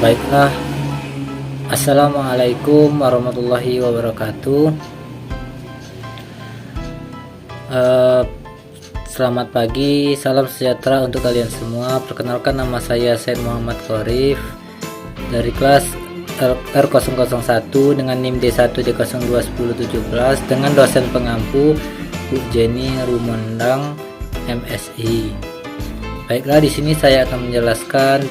Baiklah, Assalamualaikum warahmatullahi wabarakatuh. Selamat pagi, salam sejahtera untuk kalian semua. Perkenalkan, nama saya Said Muhammad Qorif dari kelas R001 dengan NIM D1D021017 dengan dosen pengampu Bu Jenny Rumondang MSI. Baiklah, di sini saya akan menjelaskan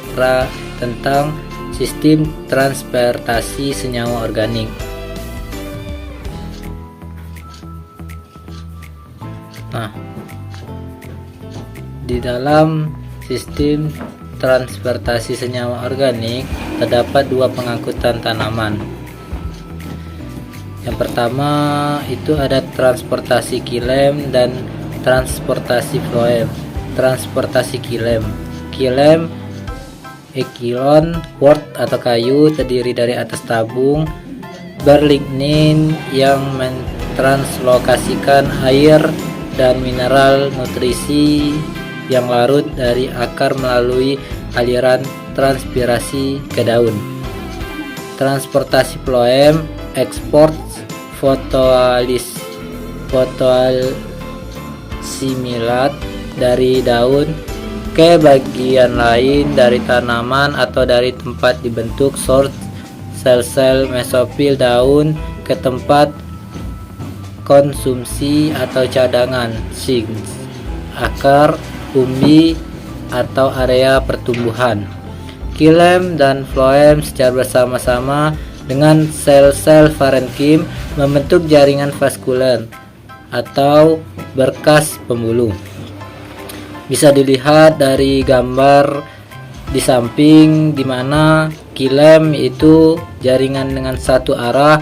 tentang sistem transportasi senyawa organik. Nah, di dalam sistem transportasi senyawa organik terdapat dua pengangkutan tanaman. Yang pertama itu ada transportasi kilem dan transportasi floem. Transportasi kilem ekilon wort atau kayu terdiri dari atas tabung berlignin yang mentranslokasikan air dan mineral nutrisi yang larut dari akar melalui aliran transpirasi ke daun. Transportasi floem ekspor fotoalisimilat dari daun ke bagian lain dari tanaman atau dari tempat dibentuk source sel-sel mesofil daun ke tempat konsumsi atau cadangan sings, akar, umbi atau area pertumbuhan. Kilem dan floem secara bersama-sama dengan sel-sel parenkim membentuk jaringan vaskuler atau berkas pembuluh. Bisa dilihat dari gambar di samping, di mana kilem itu jaringan dengan satu arah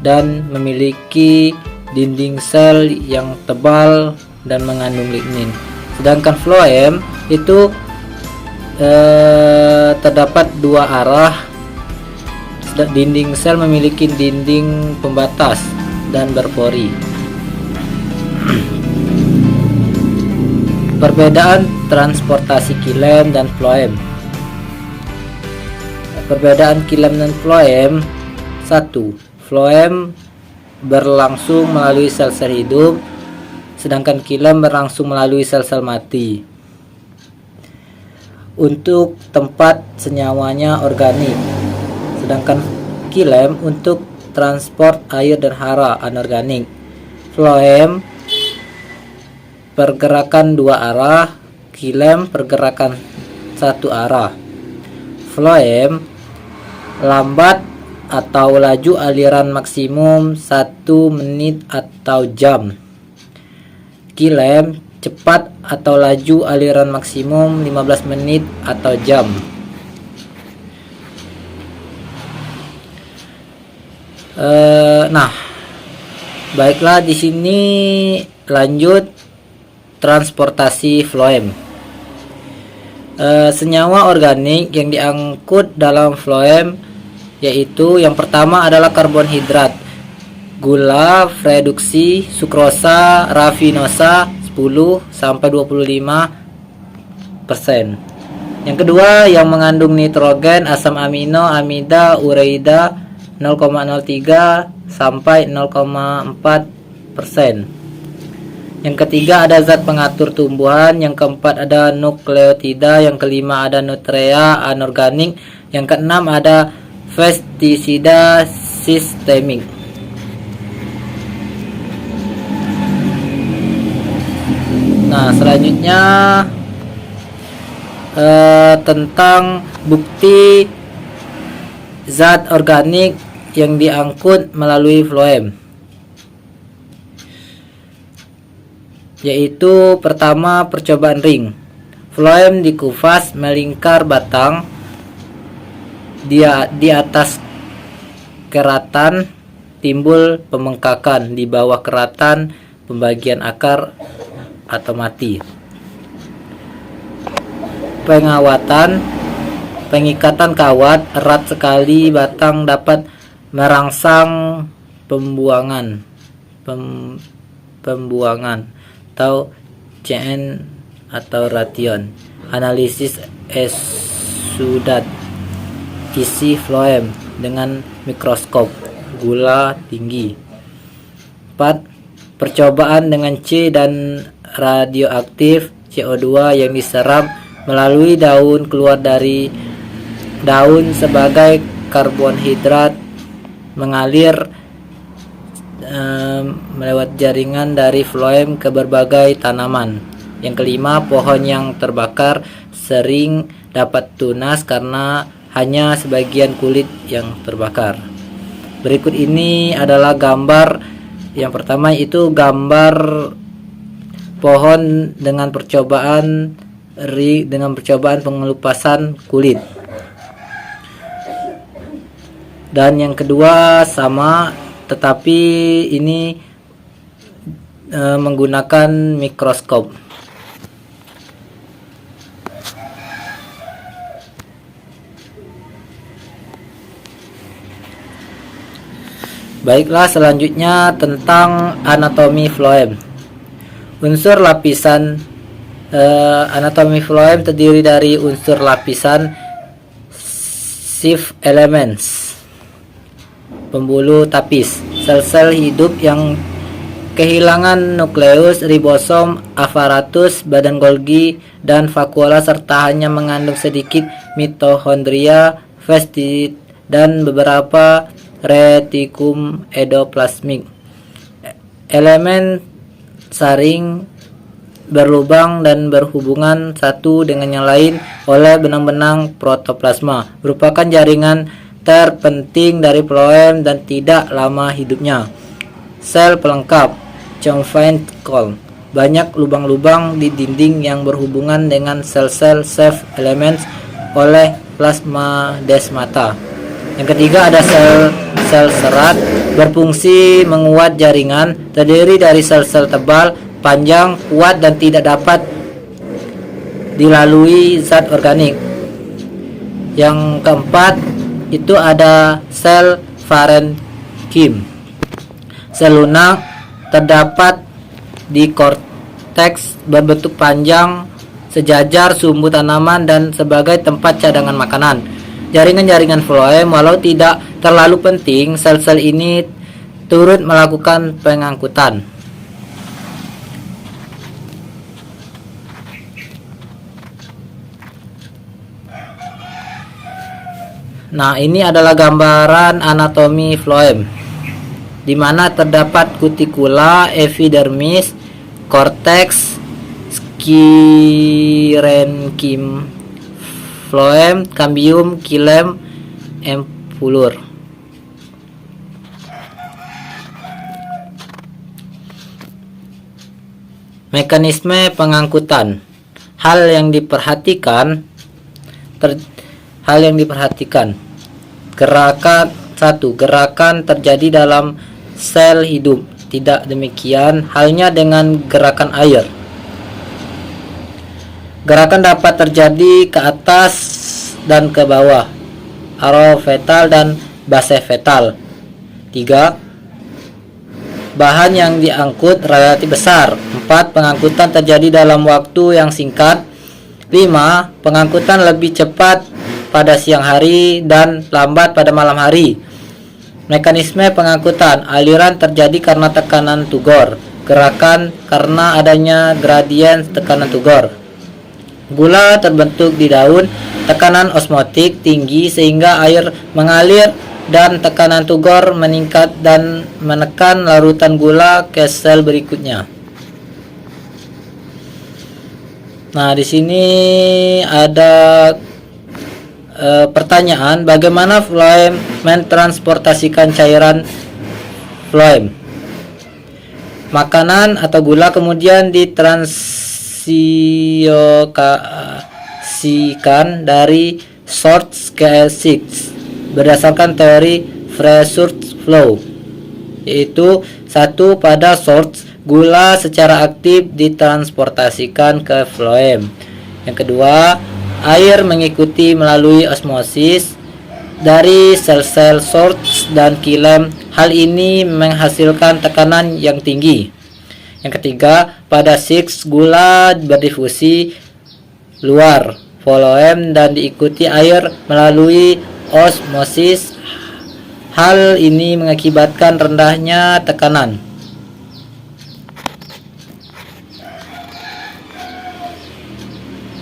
dan memiliki dinding sel yang tebal dan mengandung lignin. Sedangkan floem itu terdapat dua arah. Dinding sel memiliki dinding pembatas dan berpori. Perbedaan transportasi kilem dan floem. Perbedaan kilem dan floem: 1. Floem berlangsung melalui sel-sel hidup, sedangkan kilem berlangsung melalui sel-sel mati. Untuk tempat senyawanya organik, sedangkan kilem untuk transport air dan hara anorganik. Floem pergerakan dua arah, kilem pergerakan satu arah. Floem lambat atau laju aliran maksimum 1 menit atau jam. Kilem cepat atau laju aliran maksimum 15 menit atau jam. Nah, baiklah, di sini lanjut transportasi floem. Senyawa organik yang diangkut dalam floem yaitu yang pertama adalah karbonhidrat, gula, reduksi, sukrosa, rafinosa 10-25%. Yang kedua yang mengandung nitrogen, asam amino, amida, ureida 0,03 sampai 0,4%. Yang ketiga ada zat pengatur tumbuhan, yang keempat ada nukleotida, yang kelima ada nutria anorganik, yang keenam ada pestisida sistemik. Nah, selanjutnya tentang bukti zat organik yang diangkut melalui floem, yaitu pertama percobaan ring. Floem dikupas melingkar batang, di atas keratan timbul pembengkakan, di bawah keratan pembagian akar atau mati. Pengawatan, pengikatan kawat erat sekali, batang dapat merangsang pembuangan atau CN atau ration. Analisis exudat. isi floem dengan mikroskop gula tinggi. 4. Percobaan dengan C dan radioaktif CO2 yang diserap melalui daun keluar dari daun sebagai karbonhidrat mengalir melewat jaringan dari floem ke berbagai tanaman. Yang kelima, pohon yang terbakar sering dapat tunas karena hanya sebagian kulit yang terbakar. Berikut ini adalah gambar. Yang pertama itu gambar pohon dengan percobaan pengelupasan kulit. Dan yang kedua sama, tetapi ini menggunakan mikroskop. Baiklah, selanjutnya tentang anatomi floem. Unsur lapisan anatomi floem terdiri dari unsur lapisan sheath elements, pembuluh tapis, sel-sel hidup yang kehilangan nukleus, ribosom, aparatus, badan Golgi, dan vakuola serta hanya mengandung sedikit mitochondria, vestit, dan beberapa retikum endoplasmik. Elemen saring berlubang dan berhubungan satu dengan yang lain oleh benang-benang protoplasma, merupakan jaringan terpenting dari floem dan tidak lama hidupnya. Sel pelengkap, confined cell, banyak lubang-lubang di dinding yang berhubungan dengan sel-sel sheath elements oleh plasmadesmata. Yang ketiga ada sel serat, berfungsi menguat jaringan, terdiri dari sel-sel tebal, panjang, kuat, dan tidak dapat dilalui zat organik. Yang keempat itu ada sel parenkim. Sel lunak terdapat di korteks, berbentuk panjang, sejajar sumbu tanaman, dan sebagai tempat cadangan makanan. Jaringan-jaringan floem, walau tidak terlalu penting, sel-sel ini turut melakukan pengangkutan. Nah, ini adalah gambaran anatomi floem, di mana terdapat kutikula, epidermis, korteks, skirenkim, floem, cambium, xilem, empulur. Mekanisme pengangkutan. Hal yang diperhatikan gerakan 1. Gerakan terjadi dalam sel hidup. Tidak demikian halnya dengan gerakan air. Gerakan dapat terjadi ke atas dan ke bawah, arofetal dan basefetal. 3. Bahan yang diangkut relatif besar. 4. Pengangkutan terjadi dalam waktu yang singkat. 5. Pengangkutan lebih cepat pada siang hari dan lambat pada malam hari. Mekanisme pengangkutan. Aliran terjadi karena tekanan Tugor. Gerakan karena adanya gradien tekanan Tugor. Gula terbentuk di daun, tekanan osmotik tinggi sehingga air mengalir dan tekanan Tugor meningkat dan menekan larutan gula ke sel berikutnya. Nah, di sini ada pertanyaan, bagaimana floem mentransportasikan cairan floem? Makanan atau gula kemudian ditransiosikan dari source ke six berdasarkan teori Fresurt flow, yaitu 1. Pada source, gula secara aktif ditransportasikan ke floem. Yang kedua, air mengikuti melalui osmosis dari sel-sel source dan xilem. Hal ini menghasilkan tekanan yang tinggi. Yang ketiga, pada six, gula berdifusi luar floem dan diikuti air melalui osmosis. Hal ini mengakibatkan rendahnya tekanan.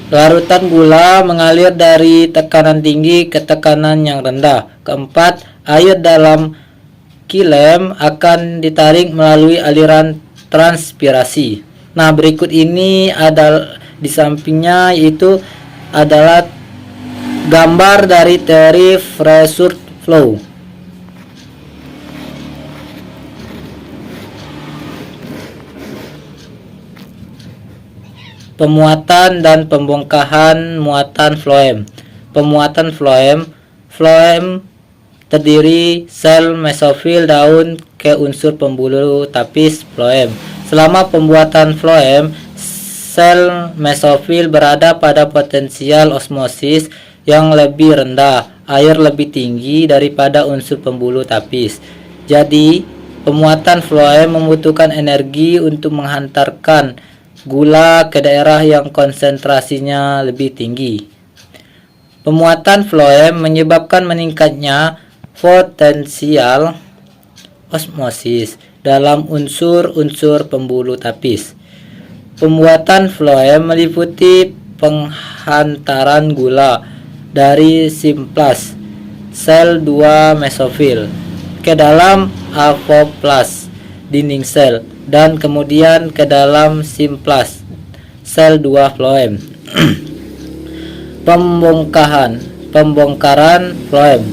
Larutan gula mengalir dari tekanan tinggi ke tekanan yang rendah. Keempat, air dalam kilem akan ditarik melalui aliran transpirasi. Nah, berikut ini adalah di sampingnya, yaitu adalah gambar dari teori Fresurt flow. Pemuatan dan pembongkahan muatan floem. Pemuatan floem terdiri sel mesofil daun ke unsur pembuluh tapis floem. Selama pembuatan floem, sel mesofil berada pada potensial osmosis yang lebih rendah, air lebih tinggi daripada unsur pembuluh tapis. Jadi, pemuatan floem membutuhkan energi untuk menghantarkan gula ke daerah yang konsentrasinya lebih tinggi. Pemuatan floem menyebabkan meningkatnya potensial osmosis dalam unsur-unsur pembuluh tapis. Pembuatan floem meliputi penghantaran gula dari simplas sel 2 mesofil ke dalam apoplas dinding sel dan kemudian ke dalam simplas sel 2 floem. Pembongkaran floem.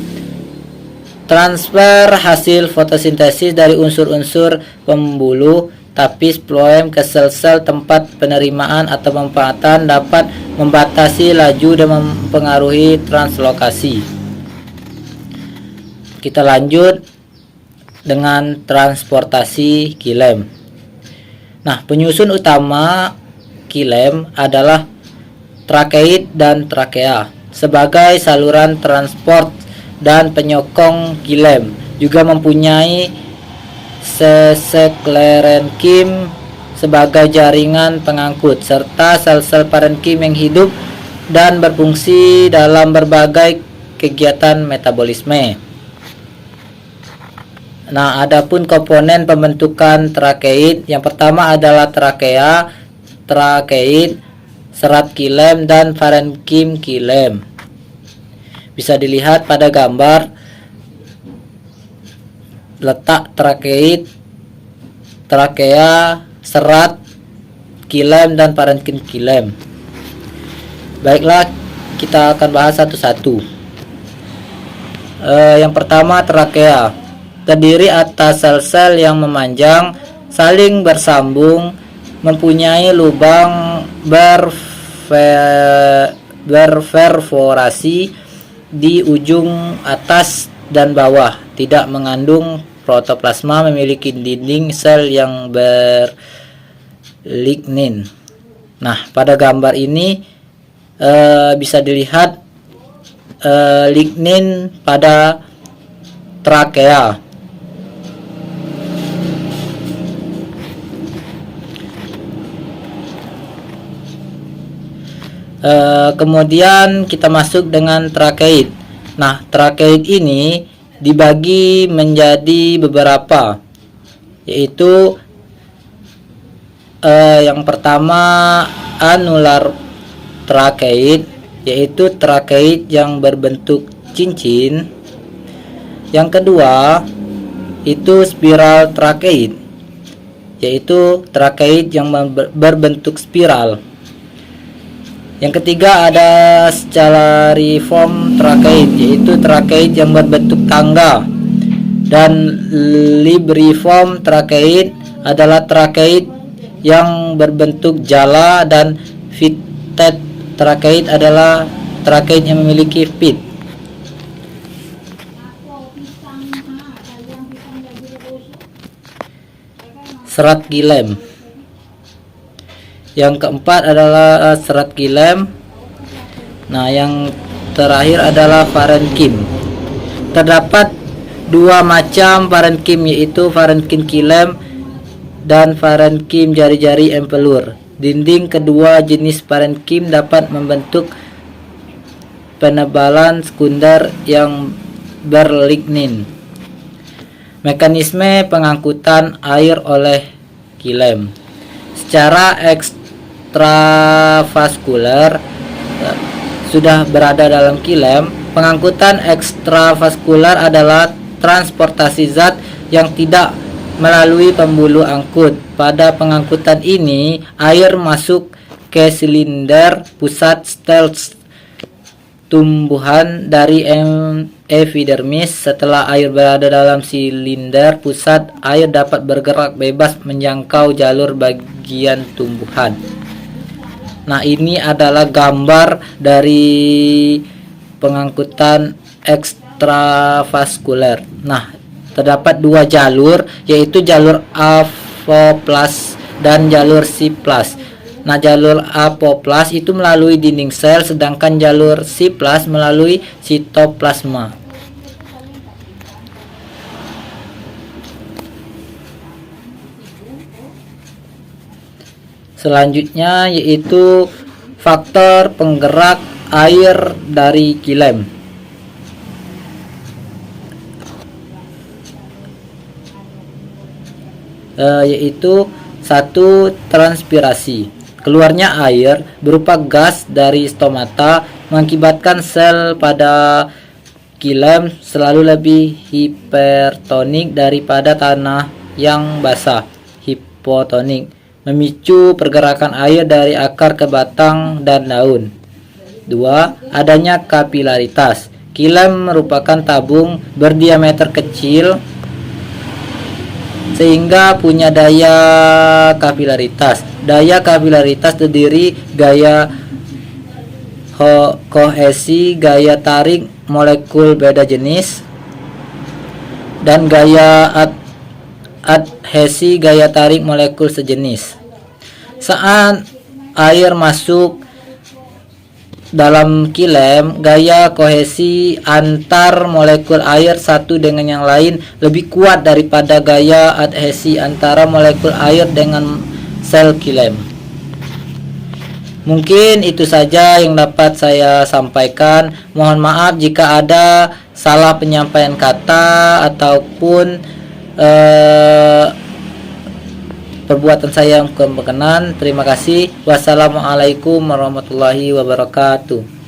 Transfer hasil fotosintesis dari unsur-unsur pembuluh tapis floem ke sel-sel tempat penerimaan atau pemanfaatan dapat membatasi laju dan mempengaruhi translokasi. Kita lanjut dengan transportasi kilem. Nah, penyusun utama kilem adalah trakeit dan trakea sebagai saluran transport, dan penyokong kilem juga mempunyai seseklerenkim sebagai jaringan pengangkut, serta sel-sel parenkim yang hidup dan berfungsi dalam berbagai kegiatan metabolisme. Nah, adapun komponen pembentukan trakeit, yang pertama adalah trakea, trakeit, serat kilem, dan parenkim kilem. Bisa dilihat pada gambar letak trakeit, trakea, serat kilem, dan parenkim kilem. Baiklah, kita akan bahas satu-satu. Yang pertama, trakea terdiri atas sel-sel yang memanjang, saling bersambung, mempunyai lubang berperforasi di ujung atas dan bawah, tidak mengandung protoplasma, memiliki dinding sel yang berlignin. Nah, pada gambar ini bisa dilihat lignin pada trakea. Kemudian kita masuk dengan trakeit. Nah, trakeit ini dibagi menjadi beberapa, yaitu yang pertama anular trakeit, yaitu trakeit yang berbentuk cincin. Yang kedua itu spiral trakeit, yaitu trakeit yang berbentuk spiral. Yang ketiga ada scalariform trakeit, yaitu trakeit yang berbentuk tangga. Dan libriform trakeit adalah trakeit yang berbentuk jala, dan fitted trakeit adalah trakeit yang memiliki fit. Serat kilem. Yang keempat adalah serat kilem. Nah, yang terakhir adalah parenkim. Terdapat dua macam parenkim, yaitu parenkim kilem dan parenkim jari-jari empelur. Dinding kedua jenis parenkim dapat membentuk penebalan sekunder yang berlignin. Mekanisme pengangkutan air oleh kilem. Secara ekstravaskuler sudah berada dalam kilem. Pengangkutan ekstravaskuler adalah transportasi zat yang tidak melalui pembuluh angkut. Pada pengangkutan ini, air masuk ke silinder pusat stel tumbuhan dari epidermis. Setelah air berada dalam silinder pusat, air dapat bergerak bebas menjangkau jalur bagian tumbuhan. Nah, ini adalah gambar dari pengangkutan ekstravaskuler. Nah, terdapat dua jalur, yaitu jalur AVO+ dan jalur C+. Nah, jalur AVO+ itu melalui dinding sel, sedangkan jalur C+ melalui sitoplasma. Selanjutnya yaitu faktor penggerak air dari kilem. Yaitu 1. Transpirasi. Keluarnya air berupa gas dari stomata mengakibatkan sel pada kilem selalu lebih hipertonik daripada tanah yang basah, hipotonik, memicu pergerakan air dari akar ke batang dan daun. 2. Adanya kapilaritas. Kilem merupakan tabung berdiameter kecil sehingga punya daya kapilaritas. Daya kapilaritas terdiri gaya kohesi, gaya tarik molekul beda jenis, dan gaya adhesi, gaya tarik molekul sejenis. Saat air masuk dalam kilem, gaya kohesi antar molekul air satu dengan yang lain lebih kuat daripada gaya adhesi antara molekul air dengan sel kilem. Mungkin itu saja yang dapat saya sampaikan. Mohon maaf jika ada salah penyampaian kata ataupun perbuatan saya yang kurang berkenan. Terima kasih. Wassalamualaikum warahmatullahi wabarakatuh.